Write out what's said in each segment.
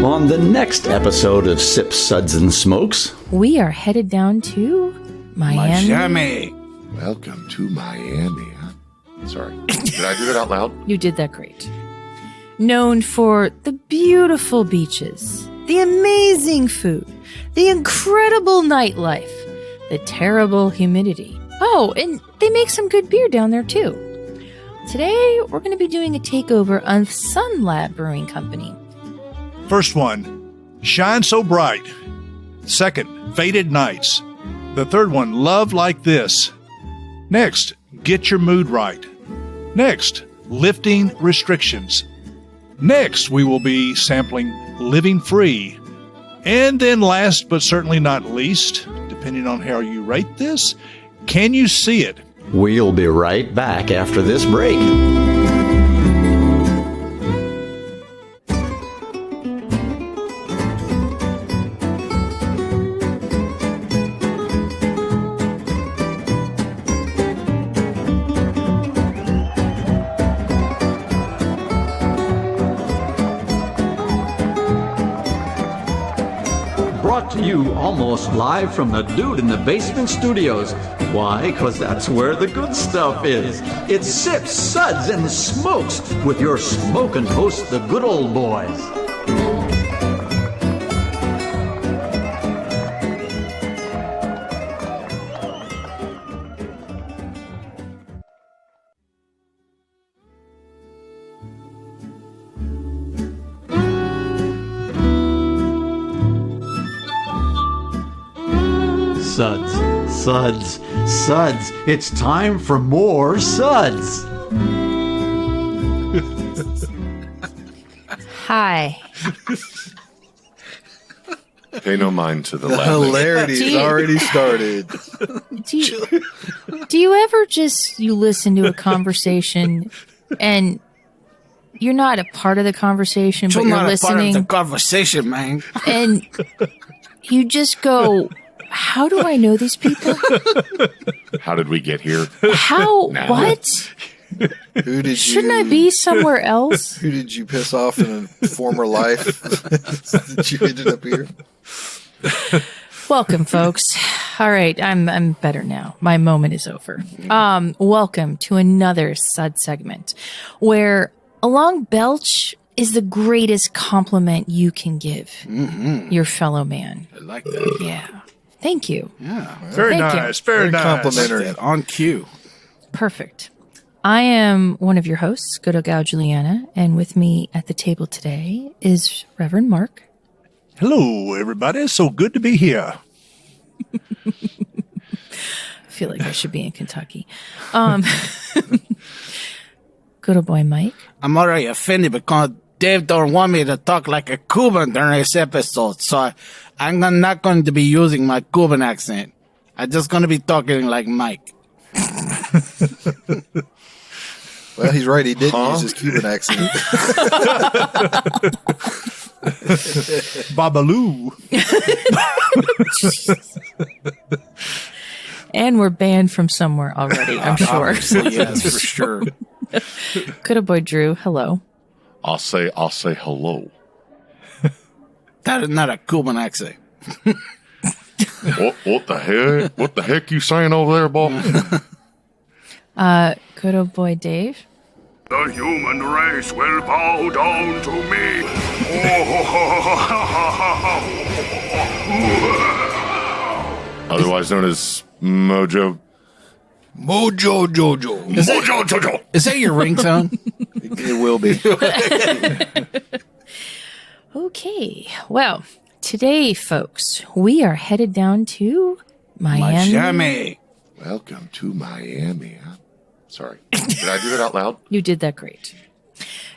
On the next episode of Sips, Suds, and Smokes, we are headed down to Miami. Welcome to Miami. Sorry. Did I do that out loud? You did that great. Known for the beautiful beaches, the amazing food, the incredible nightlife, the terrible humidity. Oh, and they make some good beer down there too. Today, we're going to be doing a takeover on Sun Lab Brewing Company. First one, Shine So Bright. Second, Faded Nights. The third one, Love Like This. Next, Get Your Mood Right. Next, Lifting Restrictions. Next, we will be sampling Living Free. And then last but certainly not least, depending on how you rate this, Can You See It? we'll be right back after this break. Brought to you almost live from the Dude in the Basement Studios. Why? Because that's where the good stuff is. It's Sips, Suds, and Smokes with your smoking hosts, the good old boys. Suds, Suds, Suds. It's time for more Suds. Hi. Pay no mind to the The laughing. hilarity's already started. Do you ever you listen to a conversation and you're not a part of the conversation, but you're listening, Part of the conversation, man. and you just go, how do I know these people? How did we get here? How? Now. What? Who did Shouldn't you, I be somewhere else? Who did you piss off in a former life that you ended up here? Welcome, folks. All right, I'm better now. My moment is over. Welcome to another SUD segment where a long belch is the greatest compliment you can give your fellow man. I like that. Yeah. Thank you. Yeah. Very Thank you. nice, very nice. Complimentary. On cue. Perfect. I am one of your hosts, good old Gal Juliana, and with me at the table today is Reverend Mark. Hello, everybody. So good to be here. I feel like I should be in Kentucky. Good old boy Mike. I'm already offended because Dave don't want me to talk like a Cuban during this episode, so I'm not going to be using my Cuban accent. I'm just going to be talking like Mike. Well, he's right. He did use his Cuban accent. Babaloo. And we're banned from somewhere already, I'm sure. Obviously, yes, for sure. Good old boy Drew, hello. I'll say hello. That is not a Cuban accent. What the heck? What the heck you saying over there, boy? Good old boy Dave. The human race will bow down to me. Otherwise known as Mojo. Mojo Jojo. Mojo Jojo. Is that your ringtone? It will be. Okay, well, today, folks, we are headed down to Miami. Welcome to Miami. Sorry. Did I do that out loud? You did that great.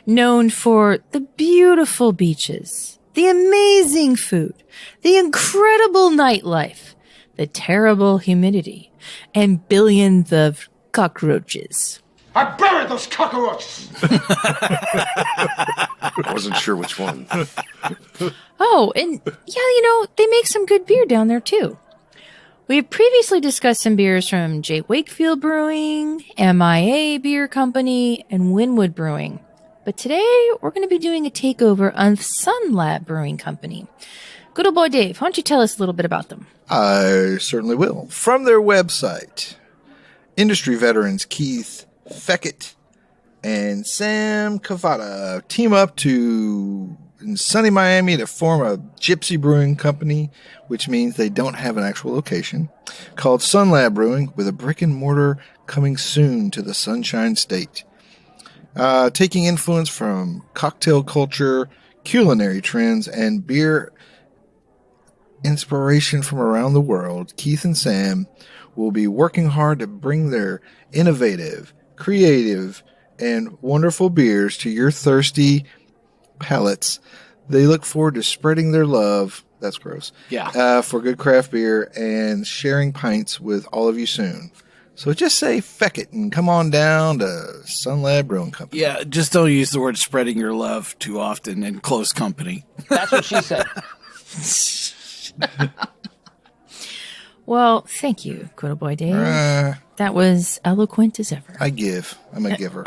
Known for the beautiful beaches, the amazing food, the incredible nightlife, the terrible humidity, and billions of cockroaches. I buried those cockroaches. I wasn't sure which one. Oh, and yeah, they make some good beer down there too. We have previously discussed some beers from J. Wakefield Brewing, MIA Beer Company, and Winwood Brewing. But today, we're going to be doing a takeover on Sun Lab Brewing Company. Good old boy Dave, why don't you tell us a little bit about them? I certainly will. From their website, industry veterans Keith Feckett and Sam Cavada team up in sunny Miami to form a gypsy brewing company, which means they don't have an actual location, called Sun Lab Brewing, with a brick and mortar coming soon to the Sunshine State. Taking influence from cocktail culture, culinary trends, and beer inspiration from around the world, Keith and Sam will be working hard to bring their innovative, creative, and wonderful beers to your thirsty palates. They look forward to spreading their love, that's gross, for good craft beer and sharing pints with all of you soon. So just say feck it and come on down to Sun Lab Brewing Company. Yeah, just don't use the word spreading your love too often in close company. That's what she said. Well, thank you, good old boy Dave. That was eloquent as ever. I give. I'm a giver.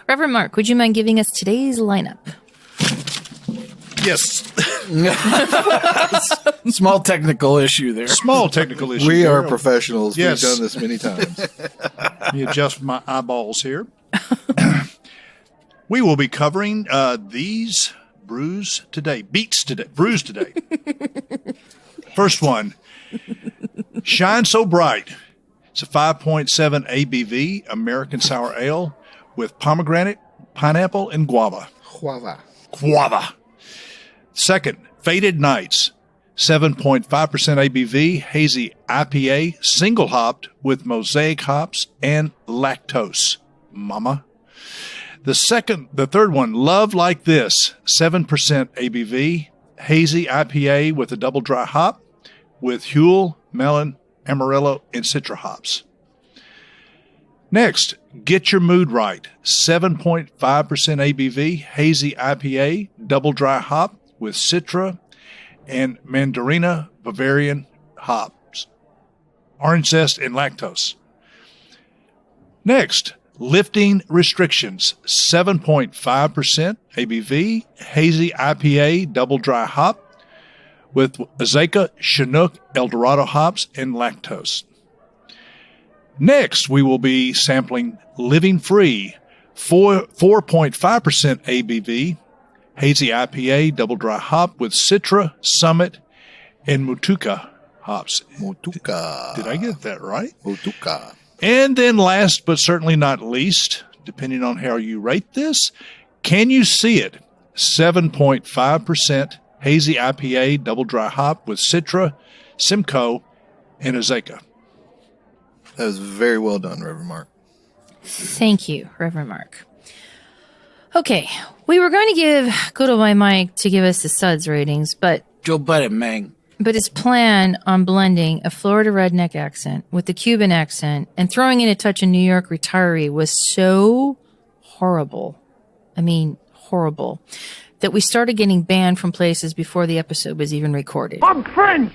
Reverend Mark, would you mind giving us today's lineup? Yes. Small technical issue there. Small technical issue. We there. are professionals. Yes. We've done this many times. Let me adjust my eyeballs here. We will be covering these brews today. Brews today. First one, Shine So Bright. It's a 5.7 ABV American Sour Ale with pomegranate, pineapple, and guava. Guava. Second, Faded Nights. 7.5% ABV Hazy IPA, single hopped with Mosaic hops and lactose. Mama. The third one, Love Like This. 7% ABV Hazy IPA with a double dry hop with Huell, Melon, Amarillo, and Citra hops. Next, Get Your Mood Right. 7.5% ABV Hazy IPA, double dry hop with Citra and Mandarina Bavaria hops, orange zest, and lactose. Next, Lifting Restrictions. 7.5% ABV Hazy IPA, double dry hop with Azacca, Chinook, Dorado hops, and lactose. Next, we will be sampling Living Free, 4.5% ABV, Hazy IPA, double dry hop with Citra, Summit, and Motueka hops. Motueka. Did I get that right? Motueka. And then last but certainly not least, depending on how you rate this, Can You See It? 7.5% Hazy IPA, double dry hop with Citra, Simcoe, and Azacca. That was very well done, Reverend Mark. Thank you, Reverend Mark. Okay, we were going to give good old boy Mike to give us the SUDS ratings, but Joe Budden, man. his plan on blending a Florida redneck accent with the Cuban accent and throwing in a touch of New York retiree was so horrible. I mean, horrible. That we started getting banned from places before the episode was even recorded. I'm French.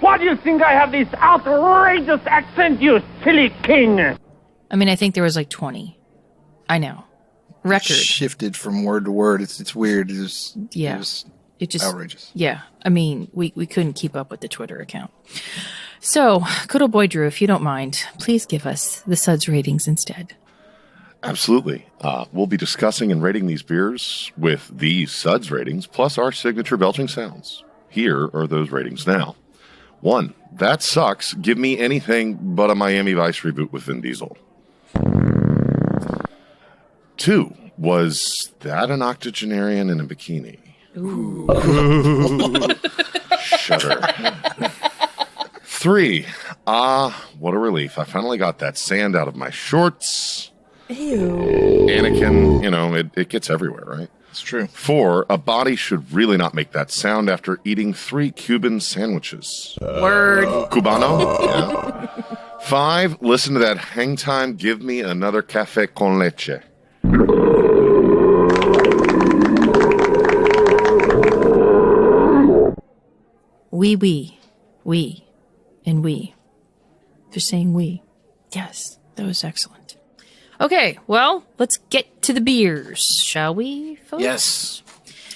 Why do you think I have this outrageous accent, you silly king? I mean, I think there was like 20. I know. Record. Shifted from word to word. It's weird. It was just outrageous. Yeah. I mean, we couldn't keep up with the Twitter account. So, good old boy Drew, if you don't mind, please give us the SUDS ratings instead. Absolutely. We'll be discussing and rating these beers with these SUDS ratings, plus our signature belching sounds. Here are those ratings now. 1, that sucks. Give me anything but a Miami Vice reboot with Vin Diesel. 2, was that an octogenarian in a bikini? Ooh. Shudder. 3, what a relief. I finally got that sand out of my shorts. Ew. Anakin, it gets everywhere, right? It's true. 4, a body should really not make that sound after eating 3 Cuban sandwiches. Word. Cubano? Yeah. 5, listen to that hang time, give me another café con leche. We, and we. They're saying we. Yes, that was excellent. Okay, well, let's get to the beers, shall we, folks? Yes.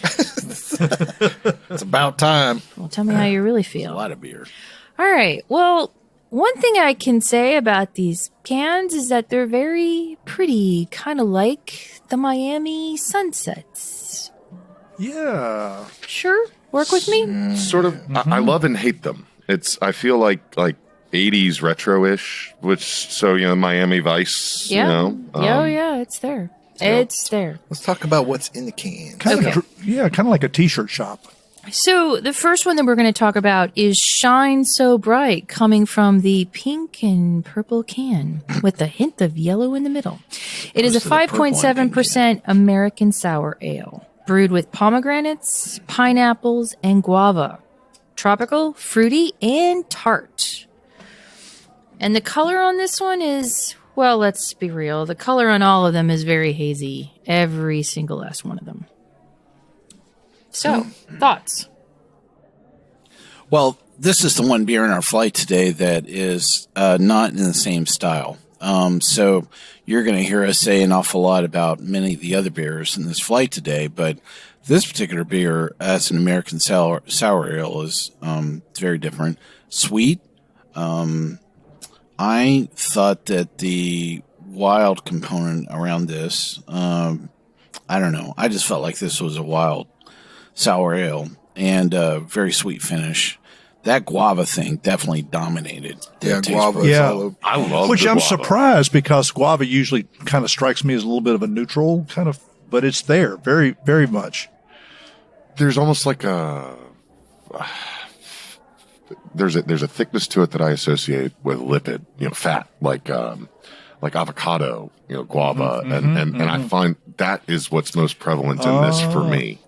It's about time. Well, tell me how you really feel. A lot of beer. All right. Well, one thing I can say about these cans is that they're very pretty, kind of like the Miami sunsets. Yeah. Sure, work with me. Sort of. I love and hate them. I feel like 80s retro-ish, Miami Vice. Yeah. You know, Yeah, it's there. It's there. Let's talk about what's in the can. Kind Okay. of, kind of like a T-shirt shop. So the first one that we're going to talk about is Shine So Bright, coming from the pink and purple can with a hint of yellow in the middle. It is a 5.7% American sour ale, brewed with pomegranates, pineapples, and guava. Tropical, fruity, and tart. And the color on this one is, well, let's be real. The color on all of them is very hazy. Every single last one of them. So, thoughts? Well, this is the one beer in our flight today that is not in the same style. So you're going to hear us say an awful lot about many of the other beers in this flight today, but this particular beer, as an American sour ale, is very different. Sweet. I thought that the wild component around this, I don't know. I just felt like this was a wild sour ale and a very sweet finish. That guava thing definitely dominated. Yeah, guava. Yeah. I love Which the I'm guava. surprised because guava usually kind of strikes me as a little bit of a neutral kind of, but it's there very, very much. There's almost like there's a thickness to it that I associate with lipid, fat, like avocado, guava, and I find that is what's most prevalent in this for me.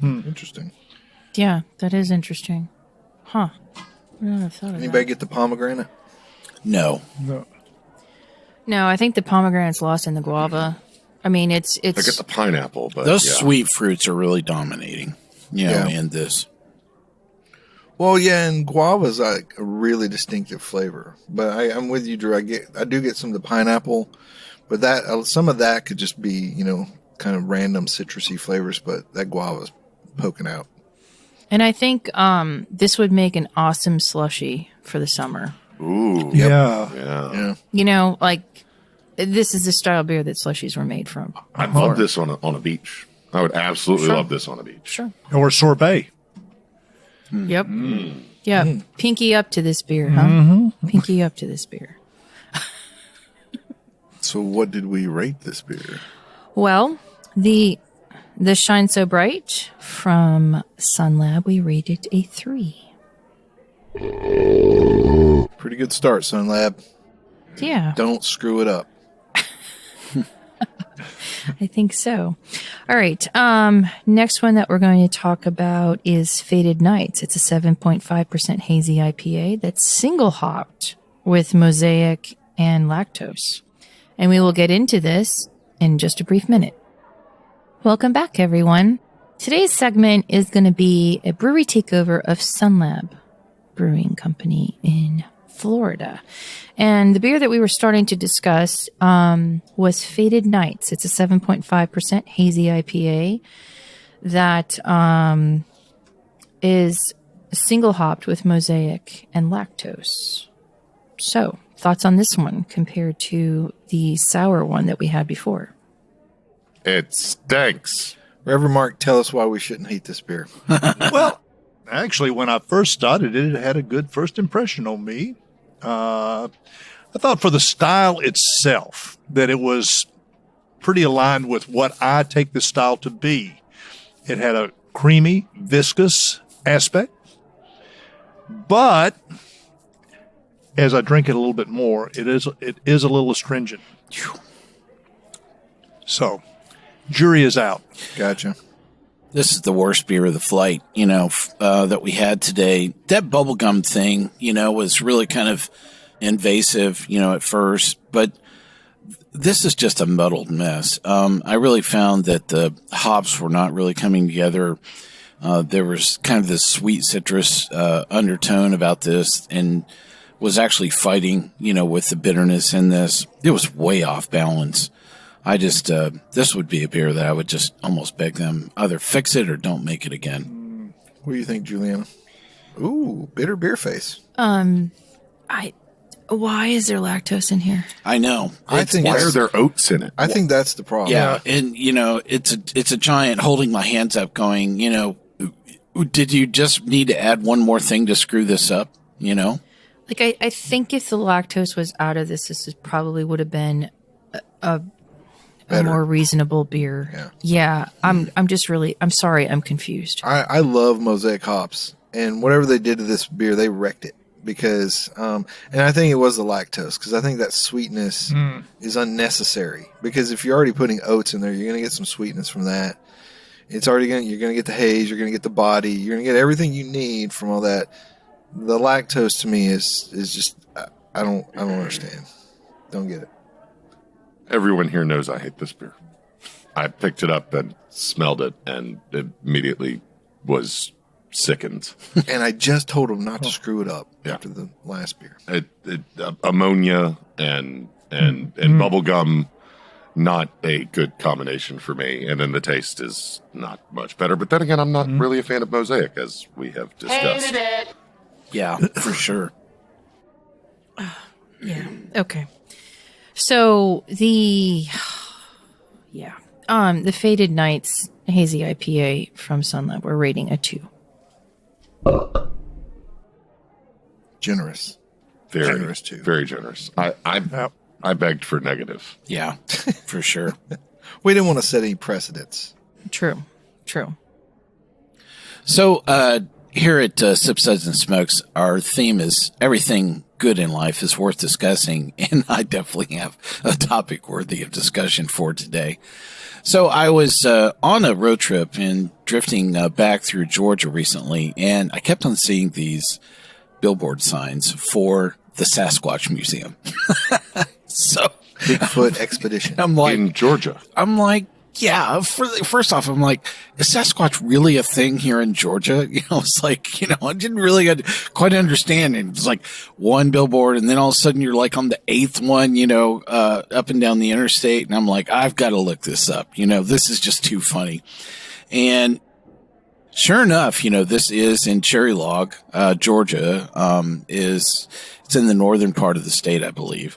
Interesting. Yeah, that is interesting. Huh. I don't have thought of Anybody that. get the pomegranate? No. No, I think the pomegranate's lost in the guava. I mean, it's I get the pineapple, but Those yeah. sweet fruits are really dominating, Yeah. in this. Well, yeah, and guava's like a really distinctive flavor. But I'm with you, Drew. I do get some of the pineapple, but that some of that could just be, kind of random citrusy flavors. But that guava's poking out. And I think this would make an awesome slushy for the summer. Ooh, Yeah. yeah. Yeah. This is the style beer that slushies were made from. I'd love this on a beach. I would absolutely love this on a beach. Sure. Or sorbet. Yep. Yeah. Pinky up to this beer, huh? Pinky up to this beer. So what did we rate this beer? Well, the Shine So Bright from Sun Lab, we rated a 3. Pretty good start, Sun Lab. Yeah, Don't screw it up. I think so. All right. Next one that we're going to talk about is Faded Nights. It's a 7.5% hazy IPA that's single hopped with Mosaic and lactose. And we will get into this in just a brief minute. Welcome back, everyone. Today's segment is going to be a brewery takeover of Sun Lab Brewing Company in Florida. And the beer that we were starting to discuss was Faded Nights. It's a 7.5% hazy IPA that is single hopped with Mosaic and lactose. So, thoughts on this one compared to the sour one that we had before? It stinks. Reverend Mark, tell us why we shouldn't hate this beer. Well, actually, when I first started it, it had a good first impression on me. I thought for the style itself that it was pretty aligned with what I take the style to be. It had a creamy, viscous aspect, but as I drink it a little bit more, it is a little astringent. So, jury is out. Gotcha. This is the worst beer of the flight, that we had today. That bubblegum thing, was really kind of invasive, at first, but this is just a muddled mess. I really found that the hops were not really coming together. There was kind of this sweet citrus undertone about this, and was actually fighting, with the bitterness in this. It was way off balance. I just, this would be a beer that I would just almost beg them either fix it or don't make it again. What do you think, Juliana? Ooh, bitter beer face. Why is there lactose in here? I know. I think Why are there oats in it? I think that's the problem. Yeah, and it's a giant holding my hands up going, did you just need to add one more thing to screw this up, Like, I think if the lactose was out of this probably would have been a more reasonable beer. Yeah. I'm sorry, I'm confused. I love Mosaic hops, and whatever they did to this beer, they wrecked it. Because, and I think it was the lactose, because I think that sweetness is unnecessary. Because if you're already putting oats in there, you're going to get some sweetness from that. You're going to get the haze, you're going to get the body, you're going to get everything you need from all that. The lactose to me is just, I don't understand. Don't get it. Everyone here knows I hate this beer. I picked it up and smelled it and immediately was sickened. And I just told him not to screw it up after the last beer. Ammonia and bubble gum, not a good combination for me. And then the taste is not much better. But then again, I'm not really a fan of Mosaic, as we have discussed. Yeah, for sure. Yeah. Okay. So the Faded Nights Hazy IPA from Sun Lab, we're rating a 2. Generous. Very generous too. Very generous. I begged for negative. Yeah, for sure. We didn't want to set any precedents. True. So here at Sips, Suds, and Smokes, our theme is everything good in life is worth discussing, and I definitely have a topic worthy of discussion for today. So I was on a road trip and drifting back through Georgia recently, and I kept on seeing these billboard signs for the Sasquatch Museum. So Bigfoot expedition. I'm like, in Georgia. I'm like, yeah. First off, I'm like, is Sasquatch really a thing here in Georgia? It's like, I didn't really quite understand. And it's like one billboard, and then all of a sudden you're like on the 8th one, up and down the interstate, and I'm like, I've got to look this up. This is just too funny. And sure enough, this is in Cherry Log, Georgia. It's in the northern part of the state, I believe.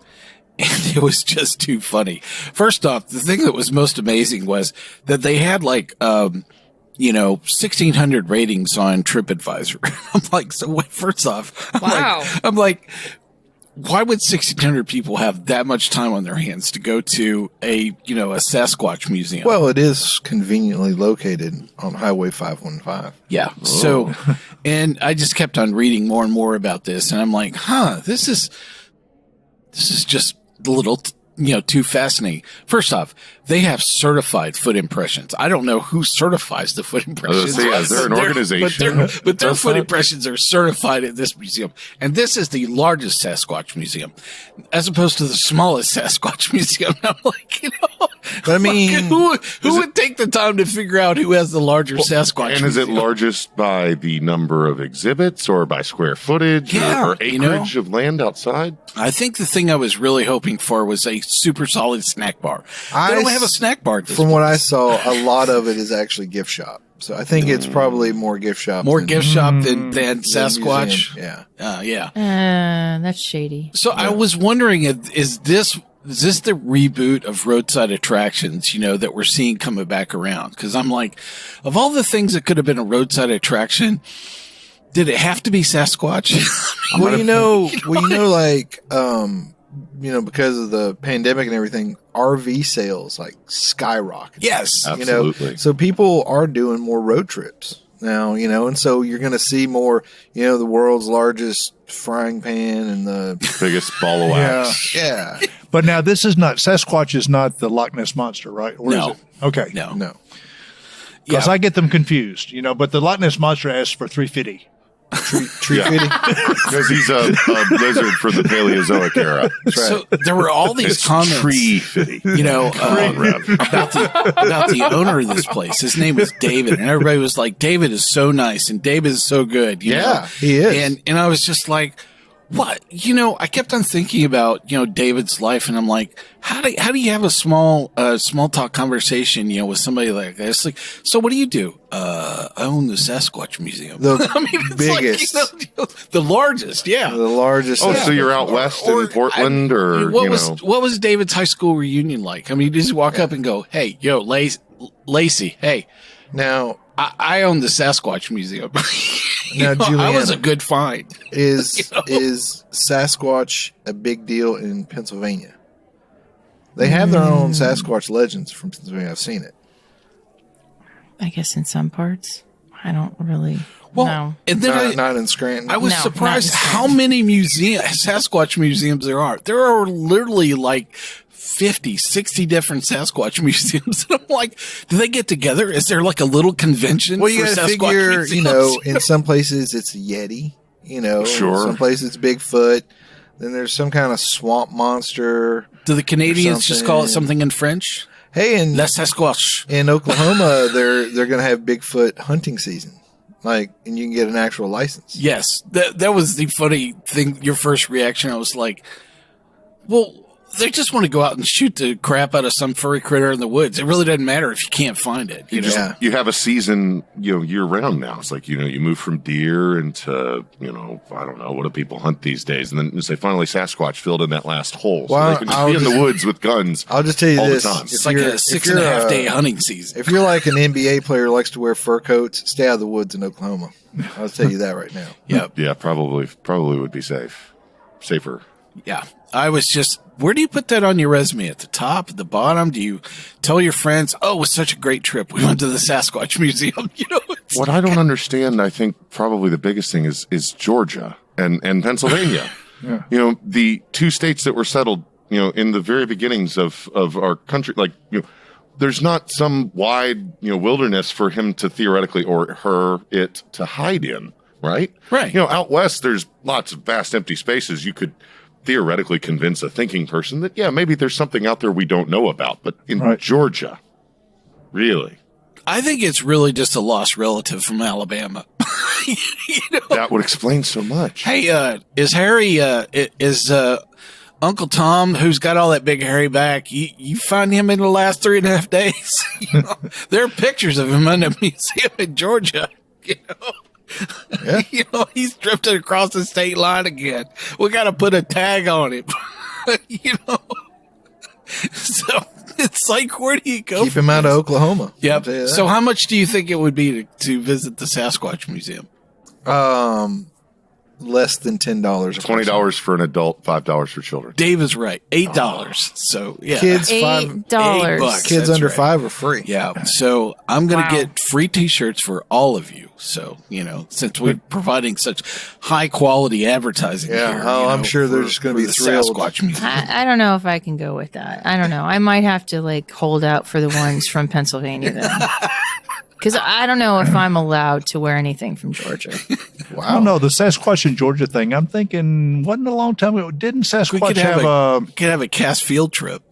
And it was just too funny. First off, the thing that was most amazing was that they had 1,600 ratings on TripAdvisor. I'm like, so wait, first off, I'm like, why would 1,600 people have that much time on their hands to go to a Sasquatch museum? Well, it is conveniently located on Highway 515. Yeah. Oh. So, and I just kept on reading more and more about this, and I'm like, this is just a little, too fascinating. First off, they have certified foot impressions. I don't know who certifies the foot impressions. Is there an organization? But their foot impressions are certified at this museum. And this is the largest Sasquatch museum, as opposed to the smallest Sasquatch museum. I'm like, but I mean, who would take the time to figure out who has the larger Sasquatch and museum? Is it largest by the number of exhibits or by square footage or acreage of land outside? I think the thing I was really hoping for was a super solid snack bar. They don't have a snack bar at this From place. what I saw, a lot of it is actually gift shop. So I think it's probably more gift shop. More gift shop than Sasquatch. Yeah. Yeah. That's shady. So I was wondering, is this the reboot of roadside attractions, that we're seeing coming back around? Because I'm like, of all the things that could have been a roadside attraction, did it have to be Sasquatch? Well, because of the pandemic and everything, RV sales skyrocket. Yes, absolutely. So people are doing more road trips now, and so you're going to see more, the world's largest frying pan and the biggest ball of wax. Yeah. But now Sasquatch is not the Loch Ness Monster, right? Or No. Is it? Okay. No. Because I get them confused, but the Loch Ness Monster asks for $350. Tree fitting. Because he's a lizard for the Paleozoic era. That's right. So there were all these comments, tree fitting. about the owner of this place. His name was David, and everybody was like, David is so nice and David is so good. Yeah, he is. And I was just like, What? I kept on thinking about, David's life, and I'm like, how do you have a small talk conversation, with somebody like that? It's like, so what do you do? I own the Sasquatch Museum. The it's biggest. The largest, yeah. The largest. Oh, so you're out west in Portland, what was David's high school reunion like? I mean, you just walk up and go, hey, yo, Lacey, hey. Now, I own the Sasquatch Museum. Now, Julianna, I was a good find. Is Sasquatch a big deal in Pennsylvania? They have their own Sasquatch legends from Pennsylvania. I've seen it. I guess in some parts. I don't really Well, know. and then Not in Scranton. I was No, surprised not in how many Sasquatch museums there are. There are literally like 50, 60 different Sasquatch museums. And I'm like, do they get together? Is there like a little convention Well, you for got to Sasquatch figure, museums? in some places it's a Yeti, Sure. Some places it's Bigfoot. Then there's some kind of swamp monster. Do the Canadians just call it something. something in French? Hey, in La Sasquatch. Oklahoma, they're going to have Bigfoot hunting season. And you can get an actual license. Yes. That was the funny thing. Your first reaction, I was like, well, they just want to go out and shoot the crap out of some furry critter in the woods. It really doesn't matter if you can't find it. You have a season, year round now. It's like, you move from deer into, I don't know, what do people hunt these days? And then say finally Sasquatch filled in that last hole. So Well, they can just be in the woods with guns. I'll just tell you all this. the time. It's like a 6.5 day hunting season. If you're like an NBA player who likes to wear fur coats, stay out of the woods in Oklahoma. I'll tell you that right now. Yep. Yeah, probably would be safer. Yeah. I was just, where do you put that on your resume? At the top, at the bottom? Do you tell your friends, oh, it was such a great trip. We went to the Sasquatch Museum. What I don't understand, I think probably the biggest thing is Georgia and Pennsylvania. Yeah. The two states that were settled, in the very beginnings of our country, there's not some wide, wilderness for him to theoretically or it to hide in, right? Right. Out west, there's lots of vast empty spaces. You could theoretically convince a thinking person that, maybe there's something out there we don't know about. But in Georgia, really? I think it's really just a lost relative from Alabama. That would explain so much. Hey, is Harry, is Uncle Tom, who's got all that big hairy back, you find him in the last 3.5 days? There are pictures of him in a museum in Georgia, Yeah. He's drifted across the state line again. We got to put a tag on him. So it's like, where do you go? Keep him out of Oklahoma. Yep. So how much do you think it would be to visit the Sasquatch Museum? Less than $10. $20 for an adult, $5 for children. Dave is right. $8. So yeah, Kids $8. $8. Kids That's under right. 5 are free. Yeah. So I'm going to get free T-shirts for all of you. So, since we're providing such high quality advertising Yeah. here, I'm sure they're just going to be the thrilled. Sasquatch Museum. I don't know if I can go with that. I don't know. I might have to hold out for the ones from Pennsylvania then. Because I don't know if I'm allowed to wear anything from Georgia. I don't know, the Sasquatch in Georgia thing. I'm thinking, wasn't a long time ago? Didn't Sasquatch have a cast field trip?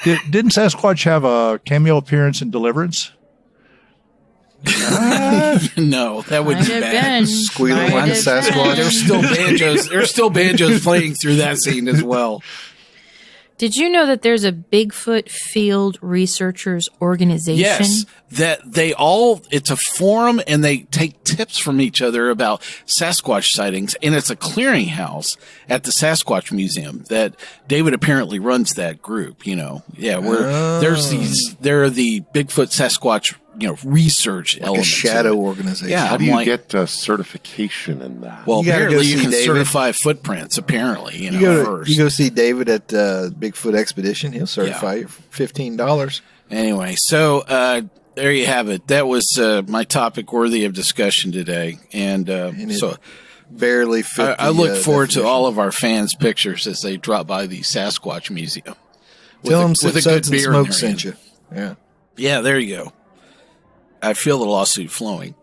Didn't Sasquatch have a cameo appearance in Deliverance? No, that would Might be have bad. been. Squealing Might like a have Sasquatch. been. There's still banjos playing through that scene as well. Did you know that there's a Bigfoot Field Researchers Organization? Yes, it's a forum and they take tips from each other about Sasquatch sightings, and it's a clearinghouse at the Sasquatch Museum that David apparently runs that group, where there are the Bigfoot Sasquatch, research Like a elements. shadow organization. Yeah. How do I'm you like- get certification in that? Well, You gotta apparently go you see can David. certify footprints, apparently, You go first. see David at Bigfoot Expedition. He'll certify you for $15. Anyway, so there you have it. That was my topic worthy of discussion today. And it so barely fit. I look forward to all of our fans' pictures as they drop by the Sasquatch Museum. Tell them with a Suds good and beer in Smoke their sent hand. you. Yeah. Yeah, there you go. I feel the lawsuit flowing.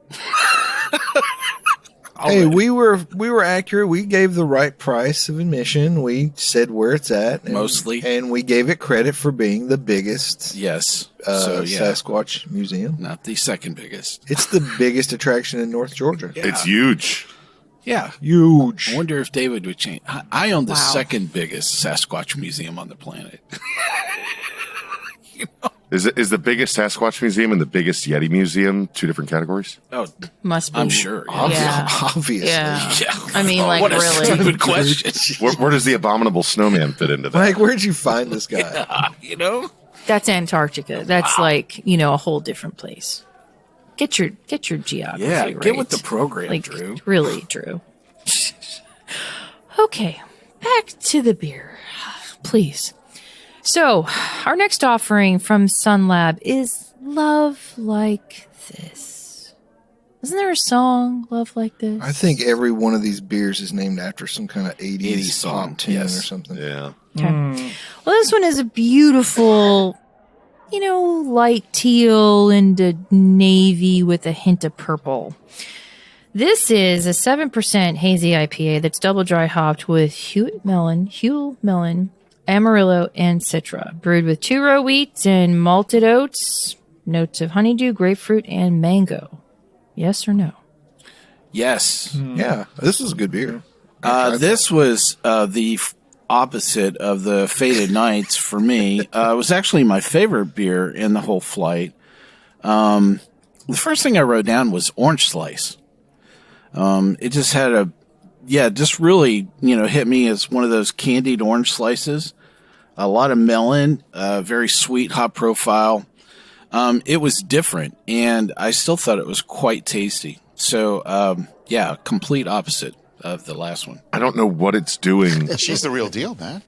Hey, we were accurate. We gave the right price of admission. We said where it's at, Mostly. and we gave it credit for being the biggest Yes. Sasquatch museum. Not the second biggest. It's the biggest attraction in North Georgia. It's huge. Yeah. Huge. I wonder if David would change. I own the Wow. second biggest Sasquatch museum on the planet. Is the biggest Sasquatch museum and the biggest Yeti museum 2 different categories? Oh, Must be. I'm sure. Yeah. Obviously. Yeah. Yeah. I mean, like, what a really. stupid question. Where does the abominable snowman fit into that? Like, where'd you find this guy? You know? That's Antarctica. That's like, a whole different place. Get your geography Yeah, right. get with the program, like, Drew. Really, Drew. Okay, back to the beer, please. So, our next offering from Sun Lab is Love Like This. Isn't there a song, Love Like This? I think every one of these beers is named after some kind of 80s, 80s song, pop tune yes. or something. Yeah. Okay. Well, this one is a beautiful, light teal and a navy with a hint of purple. This is a 7% hazy IPA that's double dry hopped with Huell Melon, Amarillo, and Citra. Brewed with 2-row wheat and malted oats, notes of honeydew, grapefruit, and mango. Yes or no? Yes. Yeah, this is a good beer. This was the opposite of the Faded Nights for me. It was actually my favorite beer in the whole flight. The first thing I wrote down was orange slice. It just had just really, hit me as one of those candied orange slices. A lot of melon, very sweet hop profile. It was different, and I still thought it was quite tasty. So, complete opposite of the last one. I don't know what it's doing. She's the real deal, man.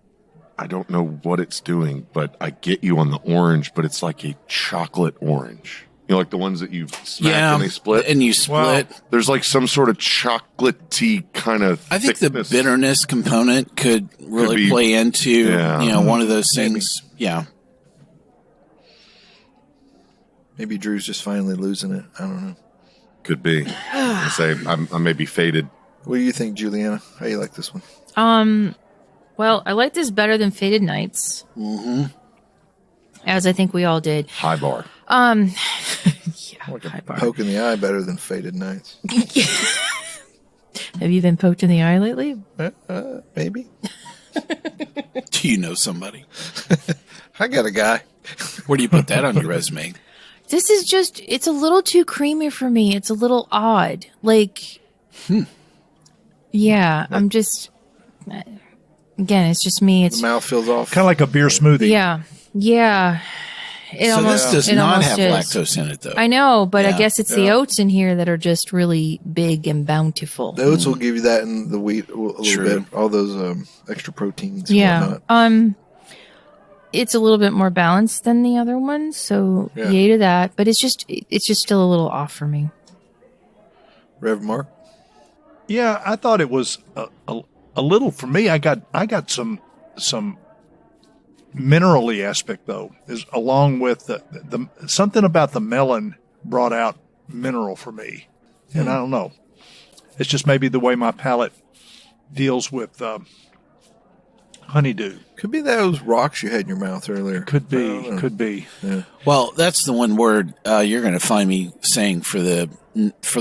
I don't know what it's doing, but I get you on the orange, but it's like a chocolate orange. Like the ones that you smack and they split. And you split. There's like some sort of chocolatey kind of I think thickness. the bitterness component could really play into, one of those things. Yeah. Maybe Drew's just finally losing it. I don't know. Could be. I may be faded. What do you think, Juliana? How you like this one? Well, I like this better than Faded Nights. Mm-hmm. As I think we all did. High bar. High bar. Poke in the eye better than Faded Nights. Have you been poked in the eye lately? Maybe. Do you know somebody? I got a guy. Where do you put that on your resume? This is just, it's a little too creamy for me. It's a little odd. Like, yeah, I'm just, again, it's just me. It's The mouth feels off. Kind of like a beer smoothie. Yeah. This does not have is. lactose in it, though. I know, but I Yeah. guess it's the oats in here that are just really big and bountiful. The oats will give you that, and the wheat a little True. bit. All those extra proteins. And Yeah. whatnot. It's a little bit more balanced than the other ones, so Yeah. yay to that. But it's just still a little off for me. Rev Mark. Yeah, I thought it was a little for me. I got some minerally aspect though, is along with the something about the melon brought out mineral for me, and I don't know. It's just maybe the way my palate deals with honeydew. Could be those rocks you had in your mouth earlier. Could be. Yeah. Well, that's the one word you're going to find me saying for the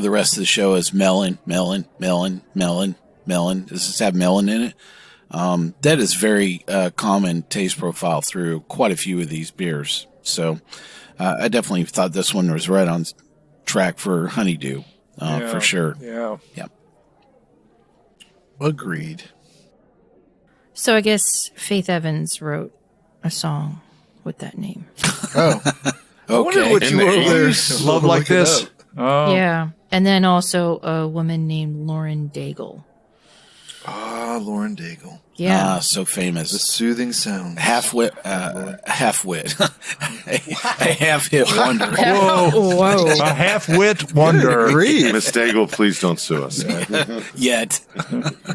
rest of the show is melon, melon, melon, melon, melon. Does this have melon in it? That is very common taste profile through quite a few of these beers. So I definitely thought this one was right on track for honeydew for sure. Yeah. Agreed. So I guess Faith Evans wrote a song with that name. Oh. I wonder Okay. what you In the were over there. 80s? Love Like looking This. up. Oh. Yeah. And then also a woman named Lauren Daigle. Lauren Daigle. Yeah. So The famous. soothing sound. Half-wit, a half-hit wonder. Whoa. A half-wit wonder. Grief. Miss Daigle, please don't sue us. Yet.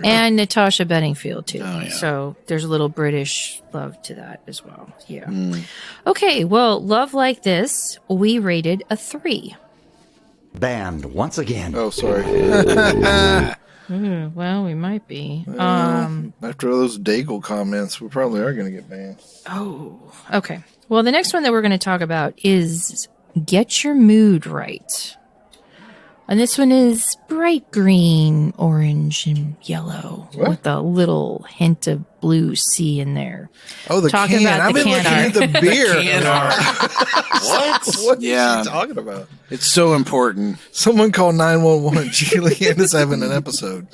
And Natasha Bedingfield, too. Oh, yeah. So there's a little British love to that as well. Yeah. Okay. Well, Love Like This, we rated a 3. Banned once again. Oh, sorry. Well, we might be. After all those Daigle comments, we probably are going to get banned. Oh, okay. Well, the next one that we're going to talk about is Get Your Mood Right. And this one is bright green, orange, and yellow with a little hint of blue sea in there. Oh, the Talking can. about I've the been looking can at the beer. What? What Yeah. is she talking about? It's so important. Someone call 911. Julianna's having an episode.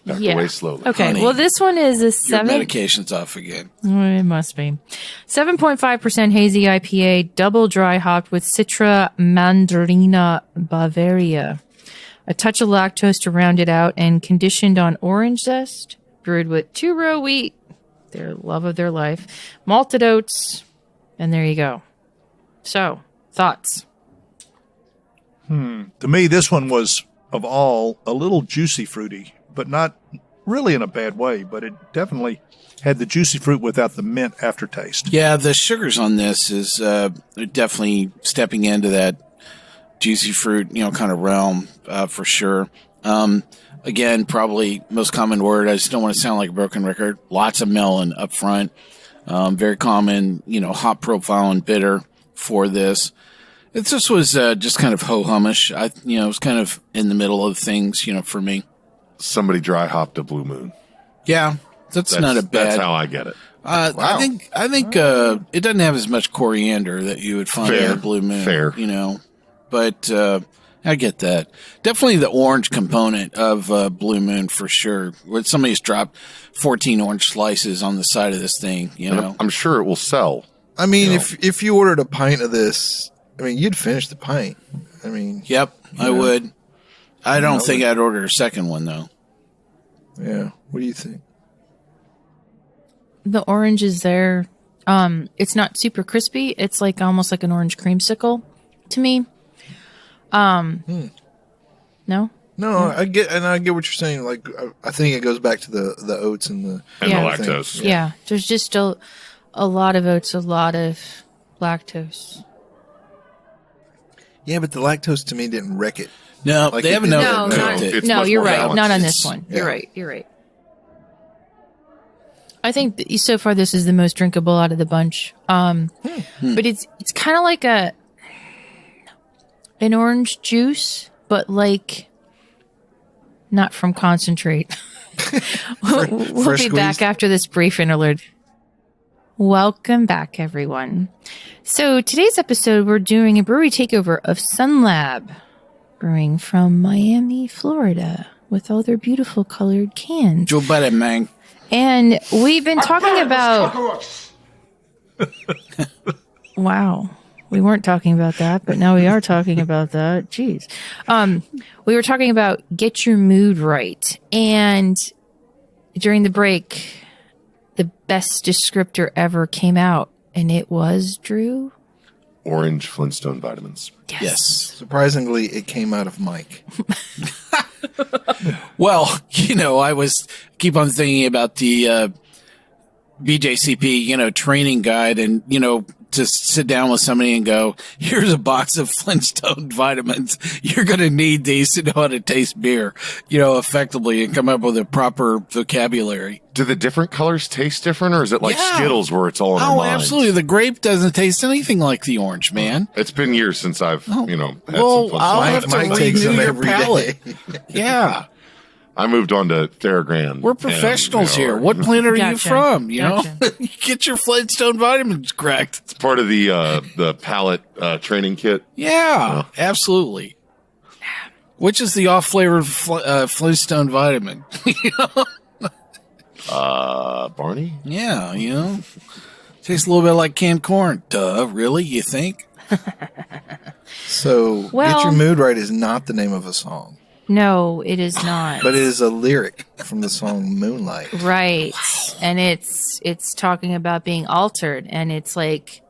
Back away slowly. Okay, Honey, well, this one is a Your 7. medication's off again. It must be. 7.5% hazy IPA, double dry hopped with Citra Mandarina Bavaria. A touch of lactose to round it out and conditioned on orange zest, brewed with 2-row wheat, their love of their life, malted oats, and there you go. So, thoughts? To me, this one was, of all, a little juicy fruity, but not really in a bad way, but it definitely had the juicy fruit without the mint aftertaste. Yeah, the sugars on this is definitely stepping into that juicy fruit, kind of realm for sure. Again, probably most common word. I just don't want to sound like a broken record. Lots of melon up front. Very common, hop profile and bitter for this. This was just kind of ho-humish. It was kind of in the middle of things, for me. Somebody dry hopped a Blue Moon. Yeah, that's not a bad. That's how I get it. I think it doesn't have as much coriander that you would find in a Blue Moon. Fair. But I get that. Definitely the orange component of Blue Moon for sure. When somebody's dropped 14 orange slices on the side of this thing, And I'm sure it will sell. I mean, if you ordered a pint of this, you'd finish the pint. Yep, I would. I don't think I'd order a second one though. Yeah. What do you think? The orange is there. It's not super crispy. It's like almost like an orange creamsicle to me. No? No, I get what you're saying. Like, I think it goes back to the oats and the And Yeah. the lactose. Yeah. There's just a lot of oats, a lot of lactose. Yeah, but the lactose to me didn't wreck it. No, Like they it haven't did- no, No, it's No, much you're more right. balanced. Not on It's- this one. yeah. You're right. You're right. I think so far this is the most drinkable out of the bunch. But it's kind of like an orange juice, but like not from concentrate. We'll fresh be back squeezed? after this brief interlude. Welcome back, everyone. So today's episode, we're doing a brewery takeover of Sun Lab Brewing from Miami, Florida, with all their beautiful colored cans. Joe Biden, man. And we've been talking about. Wow. We weren't talking about that, but now we are talking about that. Jeez. We were talking about get your mood right. And during the break, the best descriptor ever came out, and it was, Drew? Orange Flintstone vitamins. Yes. Surprisingly, it came out of Mike. Well, I was keep on thinking about the BJCP, training guide, and just sit down with somebody and go, here's a box of Flintstone vitamins. You're going to need these to know how to taste beer, effectively, and come up with a proper vocabulary. Do the different colors taste different, or is it like Yeah. Skittles where it's all in our Oh, minds? absolutely. The grape doesn't taste anything like the orange, man. It's been years since I've, had Well, some Flintstone. I'll have to Mike takes renew them your every day. palate. Yeah. I moved on to Theragram. We're professionals here. What planet are you Gotcha. from? Gotcha. You get your Flintstone vitamins correct. It's part of the palate training kit. Yeah, absolutely. Which is the off-flavored Flintstone vitamin? Barney? Yeah, tastes a little bit like canned corn. Duh, really? You think? So, Well- Get Your Mood Right is not the name of a song, No, it is not. but it is a lyric from the song Moonlight. Right. And it's talking about being altered, and it's like,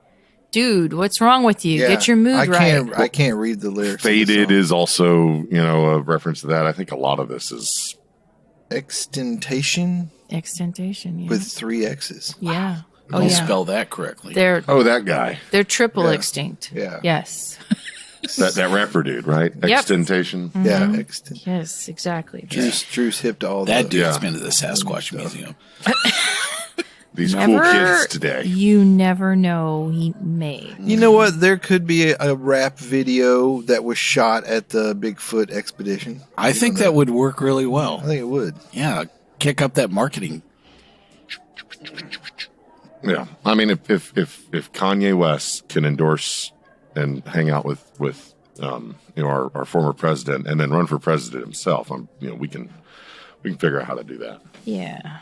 dude, what's wrong with you? Yeah, Get your mood I can't read the lyrics. of the Faded song. is also, a reference to that. I think a lot of this is Extentation Extentation, yeah. with 3 X's. Yeah. Oh, Don't yeah. spell that correctly. They're that guy. triple Yeah. extinct. Yeah. Yes. That rapper dude, right? Extentation. Yeah, Yes, exactly. Drew's hip to all That the dude's Yeah. been to the Sasquatch Museum. these cool kids today. You never know. He may. You know what? There could be a rap video that was shot at the Bigfoot expedition. I think that would work really well. I think it would. Yeah, kick up that marketing. Yeah, I mean, if Kanye West can endorse and hang out with our former president and then run for president himself, we can figure out how to do that. Yeah.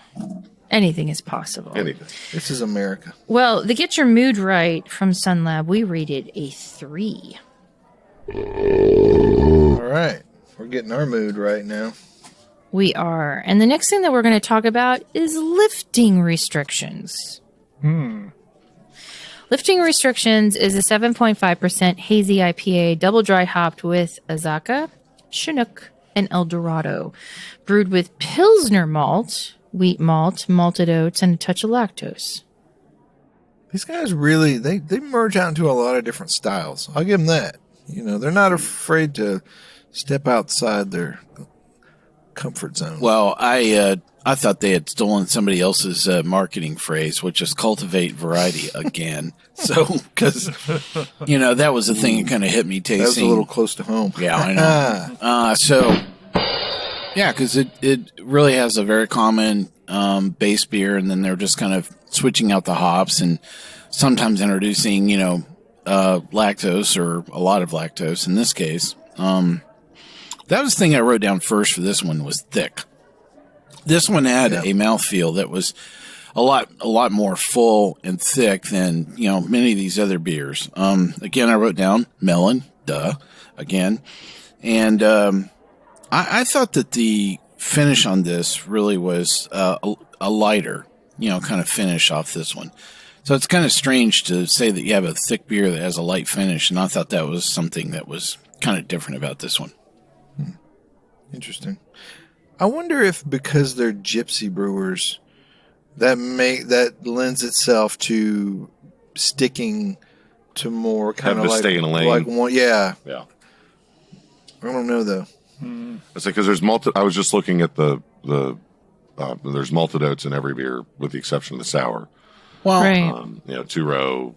Anything is possible. Anything. This is America. Well, to get your mood right from Sun Lab, we rated a 3. All right. We're getting our mood right now. We are. And the next thing that we're going to talk about is lifting restrictions. Lifting restrictions is a 7.5% hazy IPA double dry hopped with Azacca, Chinook, and El Dorado, brewed with Pilsner malt, wheat malt, malted oats, and a touch of lactose. These guys really, they merge out into a lot of different styles. I'll give them that. They're not afraid to step outside their comfort zone. Well, I thought they had stolen somebody else's marketing phrase, which is cultivate variety again. So, because, that was the thing that kind of hit me tasting. That was a little close to home. Yeah, I know. Because it really has a very common base beer, and then they're just kind of switching out the hops and sometimes introducing, lactose or a lot of lactose in this case. That was the thing I wrote down first for this one was thick. This one had a mouthfeel that was a lot more full and thick than, many of these other beers. Again, I wrote down Melon, again. And I thought that the finish on this really was a lighter, kind of finish off this one. So it's kind of strange to say that you have a thick beer that has a light finish, and I thought that was something that was kind of different about this one. Interesting. I wonder if because they're gypsy brewers, that lends itself to sticking to more kind of like stay in a lane. Like one, yeah. Yeah. I don't know though. It's like because there's I was just looking at there's malted oats in every beer with the exception of the sour. Well, right. 2-row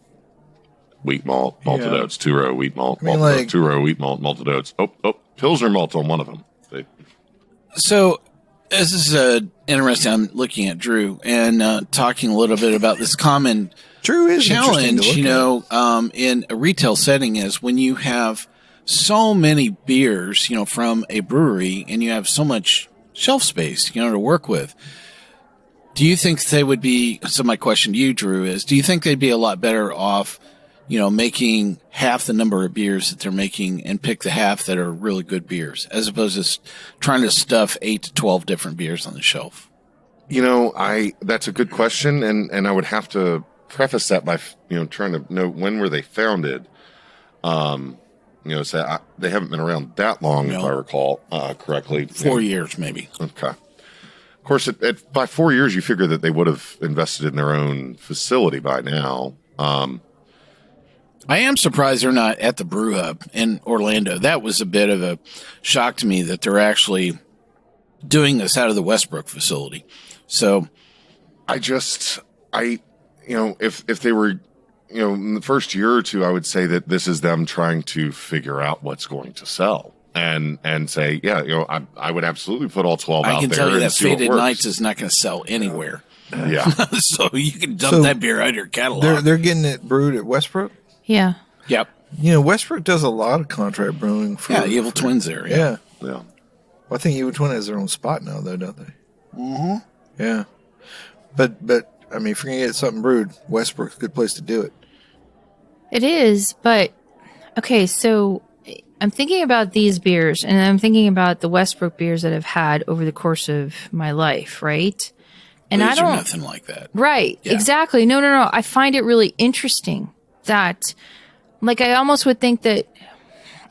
wheat malt, malted oats, 2-row wheat malt, malted oats, 2-row wheat malt, malted oats. Oh, Pilsner malt on one of them. So this is interesting. I'm looking at Drew and talking a little bit about this common Drew is challenge, in a retail setting is when you have so many beers, from a brewery and you have so much shelf space, to work with. Do you think they would be, so my question to you, Drew, is do you think they'd be a lot better off, making half the number of beers that they're making and pick the half that are really good beers, as opposed to trying to stuff 8 to 12 different beers on the shelf? That's a good question. And I would have to preface that by, trying to know when were they founded. So they haven't been around that long, if I recall correctly. 4 years, maybe. Okay. Of course, by 4 years, you figure that they would have invested in their own facility by now. I am surprised they're not at the Brew Hub in Orlando. That was a bit of a shock to me that they're actually doing this out of the Westbrook facility. So, if they were, in the first year or two, I would say that this is them trying to figure out what's going to sell and say, I would absolutely put all 12 out there. I can tell you that see Faded Nights is not going to sell anywhere. Yeah. So you can dump that beer out of your catalog. They're getting it brewed at Westbrook? Yeah. Yep. Westbrook does a lot of contract brewing for Evil Twins there. Yeah. Yeah. Well, I think Evil Twin has their own spot now, though, don't they? Mm-hmm. Yeah. But I mean, if you're going to get something brewed, Westbrook's a good place to do it. It is, but okay, so I'm thinking about these beers, and I'm thinking about the Westbrook beers that I've had over the course of my life, right? And These I don't are nothing like that. Right, Yeah. exactly. No. I find it really interesting that, like, I almost would think that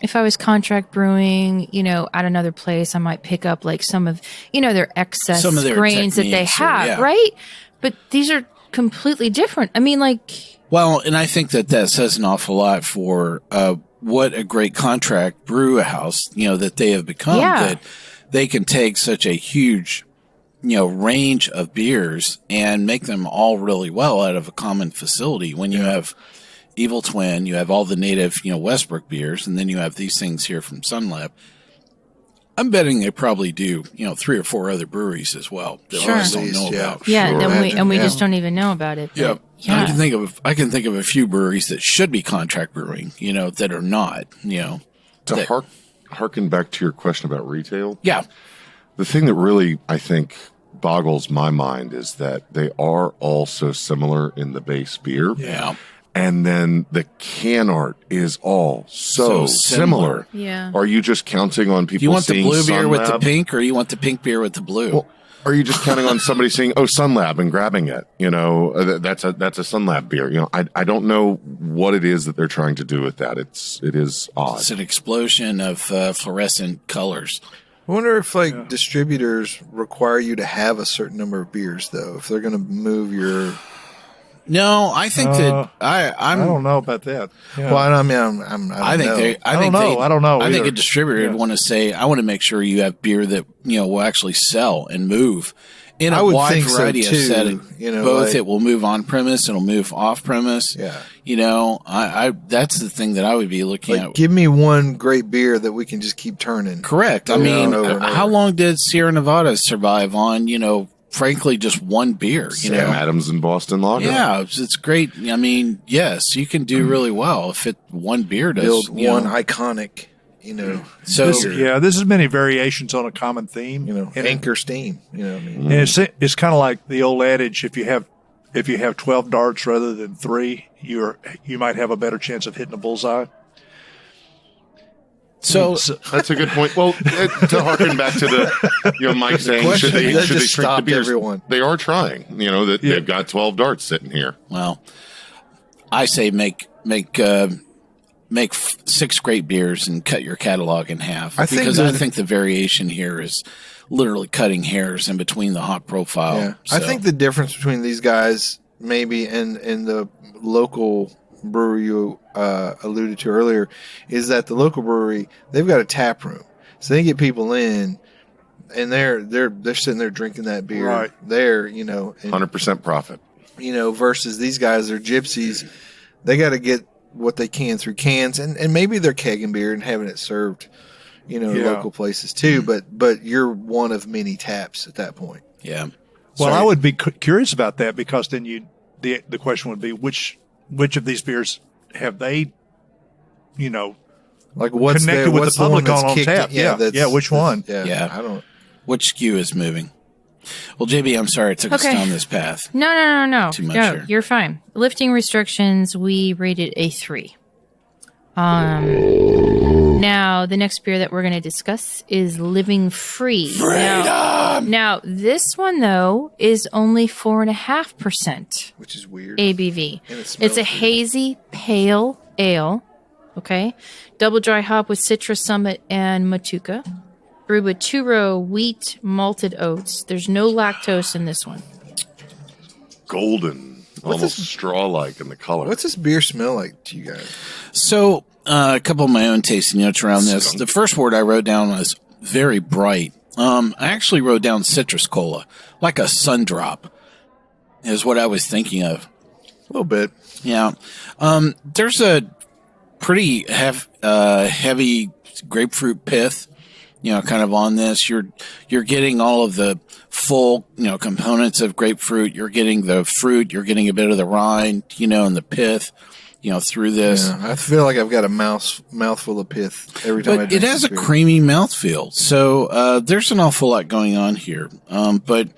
if I was contract brewing, at another place, I might pick up like some of, their excess Some of their grains that they techniques or- have, yeah. right? But these are completely different. I mean, like, Well, and I think that says an awful lot for what a great contract brew house, that they have become. Yeah. That they can take such a huge, range of beers and make them all really well out of a common facility. When you have Evil Twin, you have all the native, Westbrook beers, and then you have these things here from Sun Lab. I'm betting they probably do, 3 or 4 other breweries as well that Sure. we just don't know about. Yeah, Sure. then we Yeah. just don't even know about it. Yeah. But, yeah. I can think of a few breweries that should be contract brewing, that are not, To harken back to your question about retail, Yeah. the thing that really, I think, boggles my mind is that they are all so similar in the base beer. Yeah. And then the can art is all so So similar. Yeah. Are you just counting on people Do you want the seeing blue beer Sun with the Lab? pink, or you want the pink beer with the blue? Well, are you just counting on somebody saying, "Oh, Sun Lab," and grabbing it? That's a Sun Lab beer. I don't know what it is that they're trying to do with that. It is odd. It's an explosion of fluorescent colors. I wonder if distributors require you to have a certain number of beers, though, if they're going to move your. No, I think that I don't know about that. Yeah. Well, I mean, I think I don't know I think either. a distributor would want to say, I want to make sure you have beer that will actually sell and move in I a would wide think so, variety of too, settings. Both like- it will move on premise, it'll move off premise. Yeah. I that's the thing that I would be looking at. Give me one great beer that we can just keep turning. Correct. I Over mean, and over and how over. long did Sierra Nevada survive on? Frankly, just one beer. Sam Adams and Boston Lager. Yeah, it's great. I mean, yes, you can do really well if one beer does. Build one iconic, So This is many variations on a common theme. And anchor steam. You know what I mean? And it's kind of like the old adage: if you have 12 darts rather than 3, you might have a better chance of hitting a bullseye. So That's a good point. Well, to harken back to the Mike saying, question should they that drink just the stopped beers? everyone. They are trying. They've got 12 darts sitting here. well, I say make 6 great beers and cut your catalog in half. I think because that- I think the variation here is literally cutting hairs in between the hop profile. Yeah. I think the difference between these guys maybe and the local brewery you alluded to earlier is that the local brewery, they've got a tap room. So they get people in and they're sitting there drinking that beer. Right. There, and, 100% profit. versus these guys, they're gypsies. They got to get what they can through cans and maybe they're kegging beer and having it served, local places too. But you're one of many taps at that point. Yeah. Well, I would be curious about that because then the question would be which of these beers have they, Like what's connected with what's the public one that's on kicked tap? in? Yeah. Yeah, which one? Yeah. I don't. Which SKU is moving? Well, JB, I'm sorry it took us Okay. down this path. No. Too much No, here. you're fine. Lifting restrictions, we rated a 3. Now, the next beer that we're going to discuss is Living Free. Now, this one, though, is only 4.5% Which is weird. ABV. And it smells It's a good. hazy pale ale. Okay. Double dry hop with Citra Summit and Motueka. Brewed with 2-row wheat malted oats. There's no lactose in this one. Golden, almost straw-like in the color. What's this beer smell like to you guys? So, a couple of my own tasting notes around this. The first word I wrote down was very bright. I actually wrote down citrus cola, like a sun drop, is what I was thinking of. A little bit. Yeah. There's a pretty heavy grapefruit pith, kind of on this. You're getting all of the full, components of grapefruit. You're getting the fruit. You're getting a bit of the rind, and the pith, through this. Yeah, I feel like I've got a mouthful of pith every time I But drink it has a this beer. creamy mouthfeel. So there's an awful lot going on here. But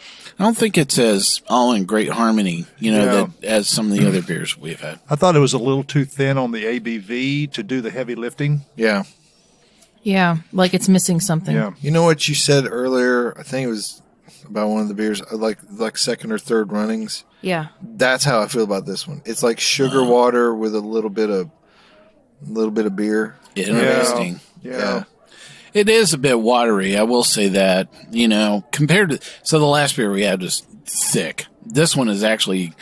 I don't think it's as all in great harmony, that as some of the other beers we've had. I thought it was a little too thin on the ABV to do the heavy lifting. Yeah. Yeah, like it's missing something. Yeah. You know what you said earlier? I think it was about one of the beers, like second or third runnings. Yeah. That's how I feel about this one. It's like sugar water with a little bit of beer. Interesting. Yeah. It is a bit watery. I will say that, compared to, so the last beer we had was thick. This one is actually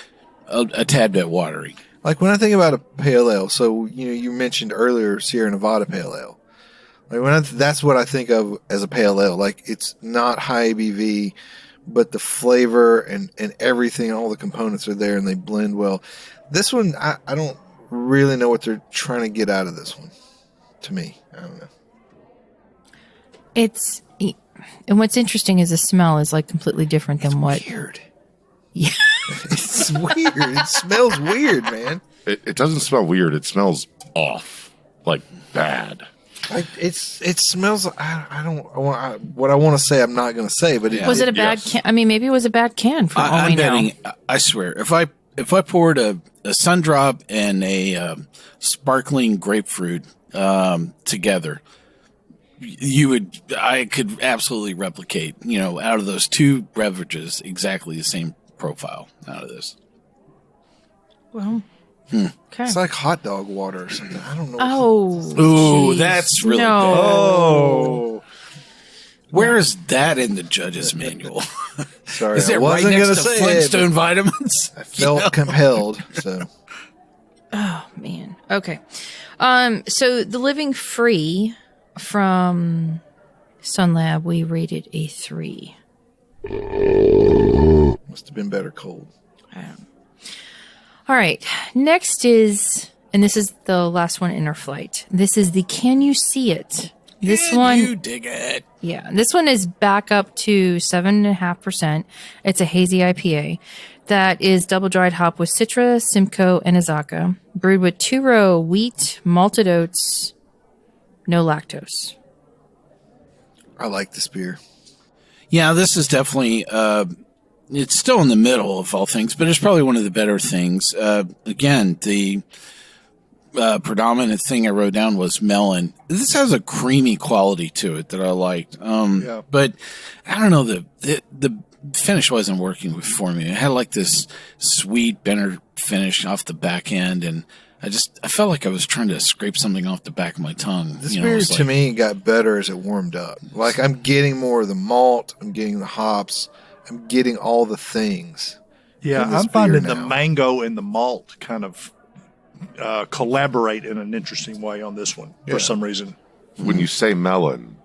a tad bit watery. Like when I think about a pale ale, so you mentioned earlier Sierra Nevada pale ale. Like that's what I think of as a pale ale. Like it's not high ABV, but the flavor and everything, all the components are there and they blend well. This one, I don't really know what they're trying to get out of this one. To me, I don't know. And what's interesting is the smell is like completely different than what. Weird. Yeah. It's weird. It smells weird, man. It doesn't smell weird. It smells off, like bad. Like it smells. I don't. What I want to say, I'm not going to say. But Was it a bad can? I mean, maybe it was a bad can for all we I'm know. betting. I swear, if I poured a sun drop and a sparkling grapefruit together, I could absolutely replicate, out of those two beverages, exactly the same profile out of this. Well, okay. It's like hot dog water or something. I don't know. Oh, geez. That's really bad. Oh, Where is that in the judge's manual? sorry. Is it I right wasn't next going to say it. Flintstone vitamins? I felt compelled. So Oh man. Okay. So the Living Free from Sun Lab, we rated a 3. must have been better cold. All right. Next is, and this is the last one in our flight. This is the Can You See It? This one, You dig it. yeah, this one is back up to 7.5%. It's a hazy IPA that is double dried hop with Citra, Simcoe, and Azacca, brewed with 2-row wheat, malted oats, no lactose. I like this beer. Yeah, this is definitely, it's still in the middle of all things, but it's probably one of the better things. Again, the predominant thing I wrote down was melon. This has a creamy quality to it that I liked. But I don't know, the finish wasn't working for me. It had like this sweet, bitter finish off the back end, and I felt like I was trying to scrape something off the back of my tongue. This beer to me got better as it warmed up. Like I'm getting more of the malt, I'm getting the hops, I'm getting all the things. Yeah, in this I'm finding beer the now. mango and the malt kind of collaborate in an interesting way on this one for some reason. When you say melon,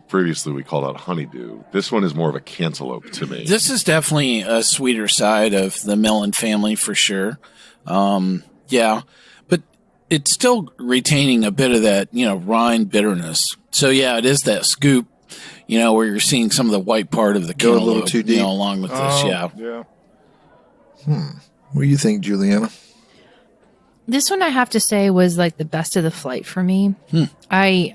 previously we called out honeydew. This one is more of a cantaloupe to me. This is definitely a sweeter side of the melon family for sure. Yeah, but it's still retaining a bit of that, rind bitterness. So yeah, it is that scoop, where you're seeing some of the white part of the Go a cantaloupe, little too deep. along with this. Yeah. What do you think, Juliana? This one I have to say was like the best of the flight for me. I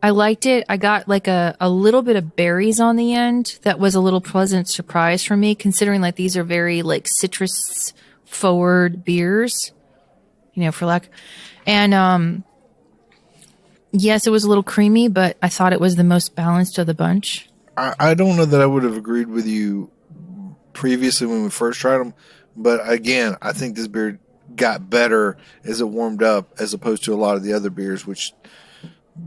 liked it. I got like a little bit of berries on the end. That was a little pleasant surprise for me, considering like these are very like citrus forward beers, for lack. And yes, it was a little creamy, but I thought it was the most balanced of the bunch. I don't know that I would have agreed with you previously when we first tried them, but again, I think this beer got better as it warmed up as opposed to a lot of the other beers, which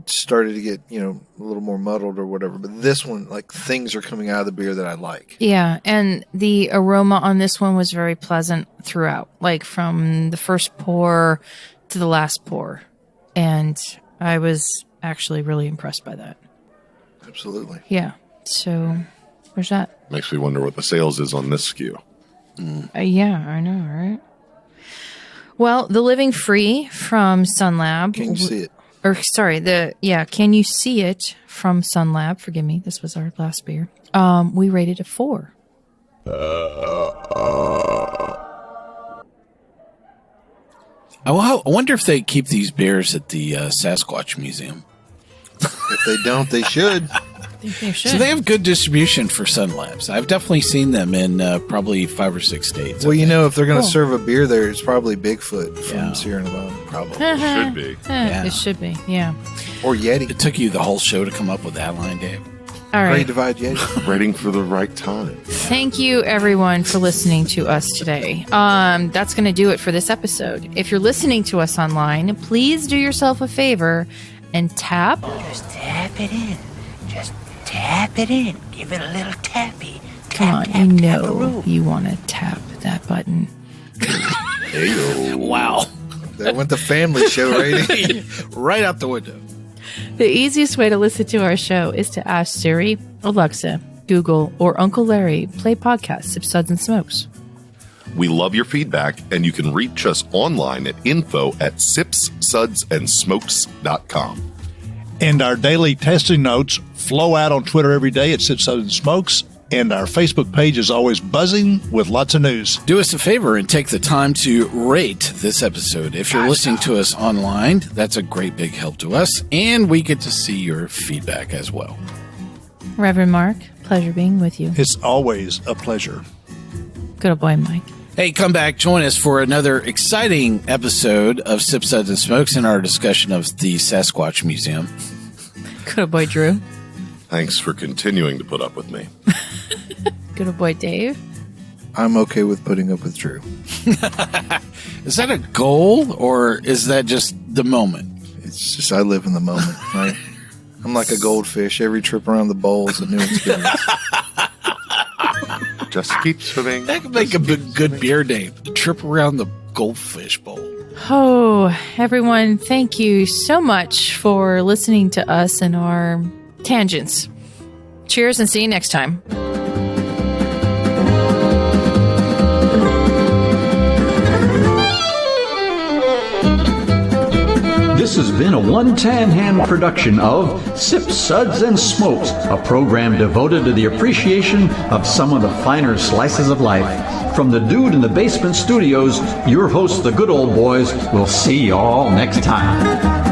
started to get, a little more muddled or whatever. But this one, like, things are coming out of the beer that I like. Yeah, and the aroma on this one was very pleasant throughout, like from the first pour to the last pour. And I was actually really impressed by that. Absolutely. Yeah, so there's that. Makes me wonder what the sales is on this SKU. Yeah, I know, right? Well, the Living Free from Sun Lab. Can you see it? Or sorry, Can You See It from Sun Lab? Forgive me, this was our last beer. We rated a 4. I wonder if they keep these beers at the Sasquatch Museum. If they don't, they should. I think they should. So they have good distribution for Sun Labs. I've definitely seen them in probably 5 or 6 states. Well, if they're going to Cool. serve a beer there, it's probably Bigfoot from Yeah. Sierra Nevada. probably. Should be. Yeah. It should be, yeah. Or Yeti. It took you the whole show to come up with that line, Dave. All Great right. Divide Yeti. Waiting for the right time. Thank you, everyone, for listening to us today. That's going to do it for this episode. If you're listening to us online, please do yourself a favor and tap. Just tap it in. Just tap it in. Give it a little tappy. Come on, Tap, you tap, know tap-a-roo. you want to tap that button. Wow. That went the family show rating. Right out the window. The easiest way to listen to our show is to ask Siri, Alexa, Google, or Uncle Larry play podcast Sips, Suds, and Smokes. We love your feedback, and you can reach us online at info@sipssudsandsmokes.com. And our daily testing notes flow out on Twitter every day at Sips, Suds, and Smokes. And our Facebook page is always buzzing with lots of news. Do us a favor and take the time to rate this episode. If you're listening to us online, that's a great big help to us, and we get to see your feedback as well. Reverend Mark, pleasure being with you. It's always a pleasure. Good old boy, Mike. Hey, come back. Join us for another exciting episode of Sips, Suds, and Smokes in our discussion of the Sasquatch Museum. Good old boy, Drew. Thanks for continuing to put up with me. Good old boy, Dave. I'm okay with putting up with Drew. Is that a goal, or is that just the moment? It's just I live in the moment, right? I'm like a goldfish. Every trip around the bowl is a new experience. Just keep swimming. That could make a good beer name. The trip around the goldfish bowl. Oh, everyone, thank you so much for listening to us and our tangents. Cheers and see you next time. This has been a One Tan Hand production of Sips, Suds, and Smokes, a program devoted to the appreciation of some of the finer slices of life. From the Dude in the Basement Studios, your hosts, the Good Old Boys, will see you all next time.